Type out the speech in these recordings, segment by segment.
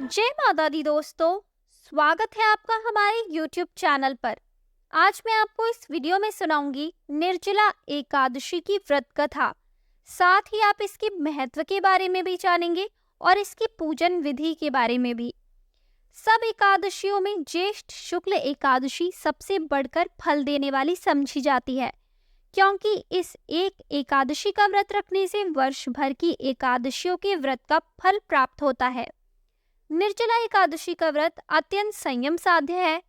जय माता दी दोस्तों। स्वागत है आपका हमारे YouTube चैनल पर। आज मैं आपको इस वीडियो में सुनाऊंगी निर्जला एकादशी की व्रत कथा। साथ ही आप इसके महत्व के बारे में भी जानेंगे और इसकी पूजन विधि के बारे में भी। सब एकादशियों में ज्येष्ठ शुक्ल एकादशी सबसे बढ़कर फल देने वाली समझी जाती है, क्योंकि इस एक एकादशी का व्रत रखने से वर्ष भर की एकादशियों के व्रत का फल प्राप्त होता है। निर्जला एकादशी का व्रत अत्यंत संयम साध्य है।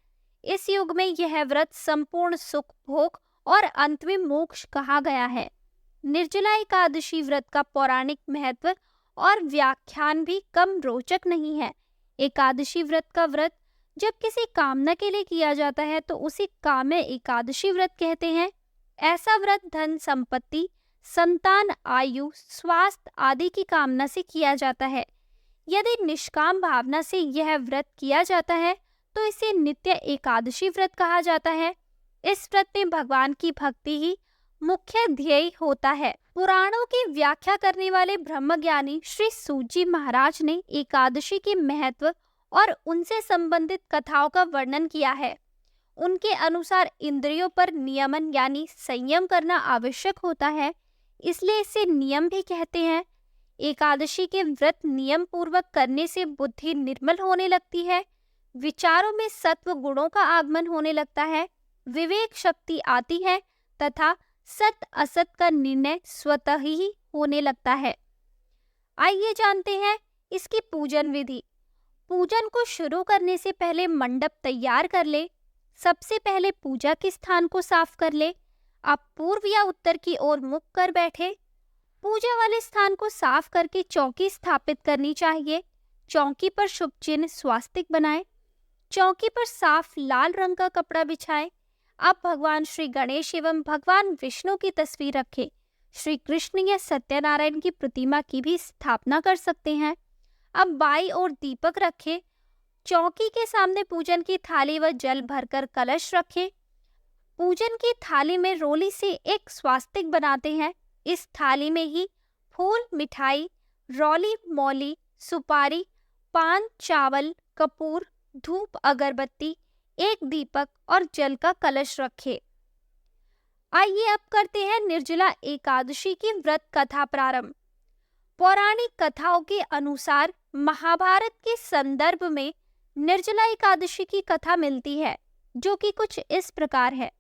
इस युग में यह व्रत संपूर्ण सुख भोग और अंत में मोक्ष कहा गया है। निर्जला एकादशी व्रत का पौराणिक महत्व और व्याख्यान भी कम रोचक नहीं है। एकादशी व्रत का व्रत जब किसी कामना के लिए किया जाता है तो उसे काम्य एकादशी व्रत कहते हैं। ऐसा व्रत धन संपत्ति, संतान, आयु, स्वास्थ्य आदि की कामना से किया जाता है। यदि निष्काम भावना से यह व्रत किया जाता है तो इसे नित्य एकादशी व्रत कहा जाता है। इस व्रत में भगवान की भक्ति ही मुख्य ध्येय होता है। पुराणों की व्याख्या करने वाले ब्रह्मज्ञानी श्री सूत महाराज ने एकादशी के महत्व और उनसे संबंधित कथाओं का वर्णन किया है। उनके अनुसार इंद्रियों पर नियमन यानी संयम करना आवश्यक होता है, इसलिए इसे नियम भी कहते हैं। एकादशी के व्रत नियम पूर्वक करने से बुद्धि निर्मल होने लगती है, विचारों में सत्व गुणों का आगमन होने लगता है, विवेक शक्ति आती है तथा सत असत का निर्णय स्वतः ही होने लगता है। आइए जानते हैं इसकी पूजन विधि। पूजन को शुरू करने से पहले मंडप तैयार कर ले। सबसे पहले पूजा के स्थान को साफ कर ले। आप पूर्व या उत्तर की ओर मुख कर बैठे। पूजा वाले स्थान को साफ करके चौकी स्थापित करनी चाहिए। चौकी पर शुभ चिन्ह स्वास्तिक बनाएं। चौकी पर साफ लाल रंग का कपड़ा बिछाएं। आप भगवान श्री गणेश एवं भगवान विष्णु की तस्वीर रखें। श्री कृष्ण या सत्यनारायण की प्रतिमा की भी स्थापना कर सकते हैं। अब बाईं ओर दीपक रखें। चौकी के सामने पूजन की थाली व जल भरकर कलश रखें। पूजन की थाली में रोली से एक स्वास्तिक बनाते हैं। इस थाली में ही फूल, मिठाई, रौली, मौली, सुपारी, पान, चावल, कपूर, धूप, अगरबत्ती, एक दीपक और जल का कलश रखें। आइए अब करते हैं निर्जला एकादशी की व्रत कथा प्रारंभ। पौराणिक कथाओं के अनुसार महाभारत के संदर्भ में निर्जला एकादशी की कथा मिलती है, जो कि कुछ इस प्रकार है।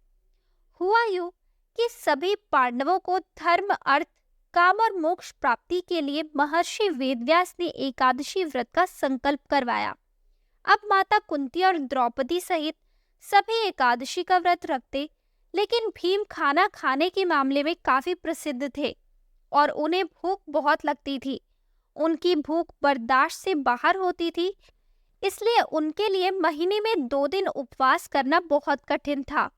हुआ यूं कि सभी पांडवों को धर्म, अर्थ, काम और मोक्ष प्राप्ति के लिए महर्षि वेदव्यास ने एकादशी व्रत का संकल्प करवाया। अब माता कुंती और द्रौपदी सहित सभी एकादशी का व्रत रखते, लेकिन भीम खाना खाने के मामले में काफी प्रसिद्ध थे और उन्हें भूख बहुत लगती थी। उनकी भूख बर्दाश्त से बाहर होती थी, इसलिए उनके लिए महीने में 2 दिन उपवास करना बहुत कठिन था।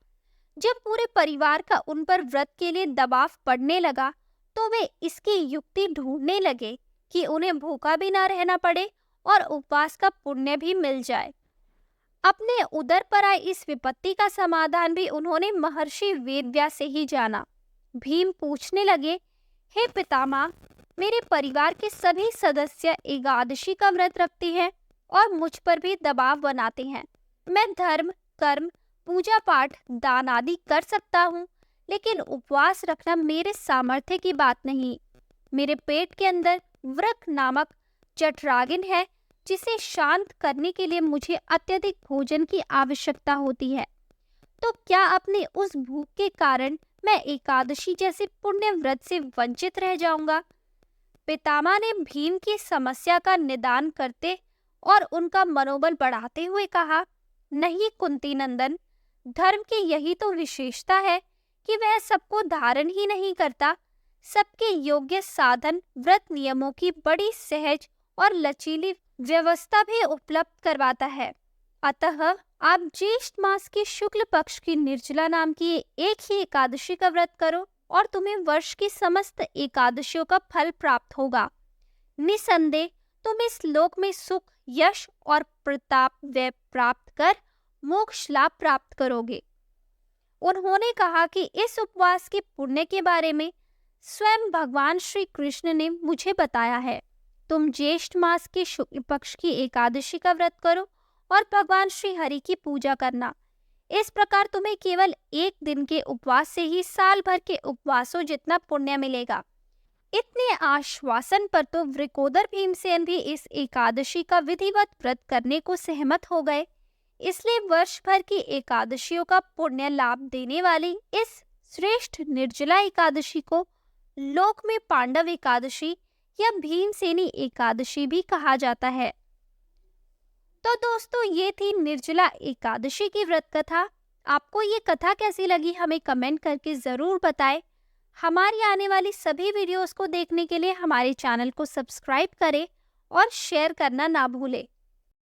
जब पूरे परिवार का उन पर व्रत के लिए दबाव पड़ने लगा तो वे इसकी युक्ति ढूंढने लगे कि उन्हें भूखा भी ना रहना पड़े और उपवास का पुण्य भी मिल जाए। अपने उदर पर आई इस विपत्ति का समाधान भी उन्होंने महर्षि वेदव्यास से ही जाना। भीम पूछने लगे, हे पितामह, मेरे परिवार के सभी सदस्य एकादशी का व्रत रखते हैं और मुझ पर भी दबाव बनाते हैं। मैं धर्म, कर्म, पूजा पाठ, दान आदि कर सकता हूँ, लेकिन उपवास रखना मेरे सामर्थ्य की बात नहीं। मेरे पेट के अंदर वृक नामक जठराग्नि है, जिसे शांत करने के लिए मुझे अत्यधिक भोजन की आवश्यकता होती है। तो क्या अपने उस भूख के कारण मैं एकादशी जैसे पुण्य व्रत से वंचित रह जाऊंगा? पितामह ने भीम की समस्या का निदान करते और उनका मनोबल बढ़ाते हुए कहा, नहीं कुंती नंदन, धर्म की यही तो विशेषता है कि वह सबको धारण ही नहीं करता, सबके योग्य साधन व्रत नियमों की बड़ी सहज और लचीली व्यवस्था भी उपलब्ध करवाता है। अतः आप ज्येष्ठ मास के शुक्ल पक्ष की निर्जला नाम की एक ही एकादशी का व्रत करो और तुम्हें वर्ष की समस्त एकादशियों का फल प्राप्त होगा। निसंदेह तुम इस लोक में सुख, यश और प्रताप व प्राप्त कर मोक्ष लाभ प्राप्त करोगे। उन्होंने कहा कि इस उपवास के पुण्य के बारे में स्वयं भगवान श्री कृष्ण ने मुझे बताया है। तुम ज्येष्ठ मास के शुक्ल पक्ष की एकादशी का व्रत करो और भगवान श्री हरि की पूजा करना। इस प्रकार तुम्हें केवल एक दिन के उपवास से ही साल भर के उपवासों जितना पुण्य मिलेगा। इतने आश्वासन पर तो वृकोदर भीमसेन भी इस एकादशी का विधिवत व्रत करने को सहमत हो गए। इसलिए वर्ष भर की एकादशियों का पुण्य लाभ देने वाली इस श्रेष्ठ निर्जला एकादशी को लोक में पांडव एकादशी या भीमसेनी एकादशी भी कहा जाता है। तो दोस्तों, ये थी निर्जला एकादशी की व्रत कथा। आपको ये कथा कैसी लगी हमें कमेंट करके जरूर बताएं। हमारी आने वाली सभी वीडियोस को देखने के लिए हमारे चैनल को सब्सक्राइब करें और शेयर करना ना भूलें।